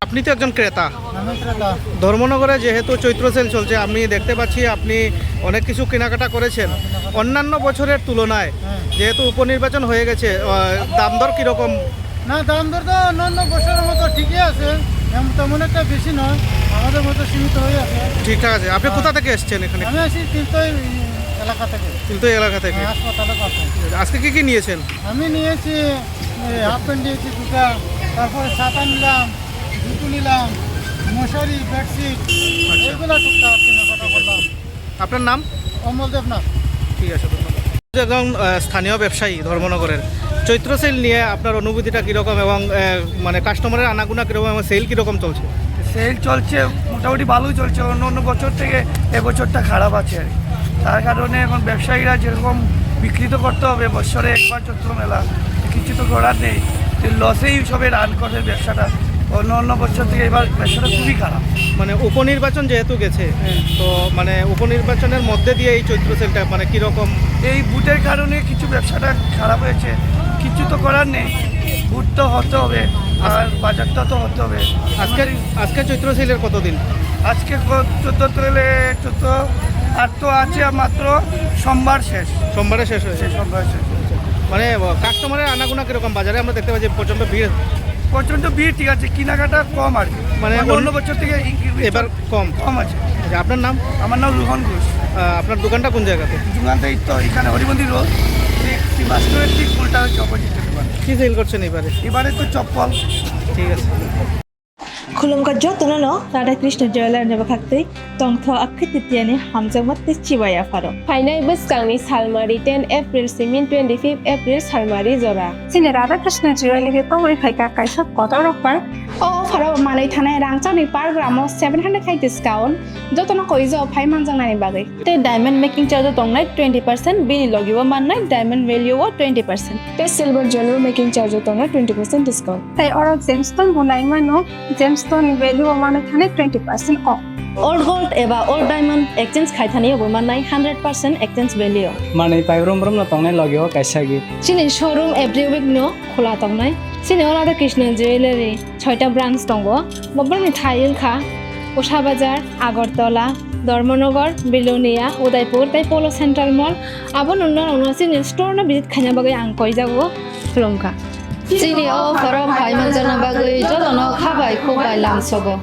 আপনি তো একজন ক্রেতা। ধর্মনগরে যেহেতু চৈত্র সেল চলছে, আমি দেখতে পাচ্ছি আপনি অনেক কিছু কেনাকাটা করেছেন অন্যান্য বছরের তুলনায়। যেহেতু উপনির্বাচন হয়ে গেছে, দাম দর কীরকম? না, দাম দর তো অন্যান্য বছরের মতো ঠিকই আছে, তেমন একটা বেশি নয়, আমাদের মতো সীমিত হয়ে আছে। ঠিকঠাক আছে। আপনি কোথা থেকে এসেছেন এখানে? আমি আসি তিলতই এলাকা থেকে। তিলতই এলাকা থেকে। হাসপাতালে পাশে। আজকে কি নিয়েছেন? আমি নিয়েছি হাফ প্যান্ট নিয়েছি দুটা, তারপরে ছাতা নিলাম, জুতো নিলাম, মশারি, বেডশিট, এগুলো টুকটাক কেনাকাটা করলাম। আপনার নাম? অমল দেবনাথ। ঠিক আছে, ধন্যবাদ। একজন স্থানীয় ব্যবসায়ী ধর্মনগরের, চৈত্র সেল নিয়ে আপনার অনুভূতিটা কীরকম এবং মানে কাস্টমারের আনাগোনা কীরকম এবং সেল কীরকম চলছে? সেল চলছে মোটামুটি ভালোই চলছে, অন্য অন্য বছর থেকে এবছরটা খারাপ আছে আর কি। তার কারণে এখন ব্যবসায়ীরা যেরকম বিক্রি তো করতে হবে, বছরে একবার চৈত্র মেলা, কিছু তো করার নেই, লসেই সবে রান করে ব্যবসাটা। অন্য অন্য বছর থেকে এবার ব্যবসাটা খুবই খারাপ। মানে উপনির্বাচন যেহেতু গেছে, তো মানে উপনির্বাচনের মধ্যে দিয়ে এই চৈত্র সেলটা মানে কীরকম? এই বুটের কারণে কিছু ব্যবসাটা খারাপ হয়েছে, কিছু তো করার নেই, বুট তো হতে হবে আর বাজারটা তো হতে হবে। আজকে চৈত্র সেলের কতদিন? আজকে 14 আর তো আছে মাত্র সোমবার শেষ। সোমবারে শেষ হয়েছে। সোমবার শেষ। মানে কাস্টমারের আনাগোনা কীরকম? বাজারে আমরা দেখতে পাচ্ছি প্রচণ্ড ভিড়। প্রচণ্ড ভিড়, ঠিক আছে, কেনাকাটা কম আর কি, মানে অন্য বছর থেকে এবার কম আছে। আপনার নাম? আমার নাম রোহন ঘোষ। আপনার দোকানটা কোন জায়গাতে? দোকানটাই তো এখানে হরিমন্দির রোড, ঠিক মাস্টারের ঠিক উল্টা হচ্ছে অপোজিটের দোকান। কী সেল করছেন এবারে তো চপ্পল। ঠিক আছে। Khulumkajjo tunano Radha Krishna Jewelry Nabakakti Tongtho Akititiani Hamjangmat Chiwaya Faro. Hainai Buskangni Salmari 10 April Simin 25 April Salmari Zora. Sini Radha Krishna Jewelry Power Kaika Kaisa Kotor Offer. Oh, Faro Malay Thane Rangchani par gramo 700 kai discount. Jotono koizo 5 manjang nani bagay. Te diamond making charge tongnai 20% bini logibo mannai diamond value 20%. Te silver jewelry making charge tongnai 20% discount. Tai oro gemstone bunai mano gemstone value mano thane 20% off. Old gold eba old diamond exchange khai thani obo mannai 100% exchange value. Manai pairom no tongnai logibo kaisa gi. Sini showroom every week no khola tongnai. Sini Radha Krishna Jewelry 6টা branch tongo. Mobilni Thail kha Usha Bazar, Agartala, Dharmanagar, Bilonia, Udaipur, tai Polo Central Mall. Abon unna sini store na visit khanya bagai ang koi jago Khulumka. Sini o faro bhai manjana bagai jotono khabai khobai lamsogo.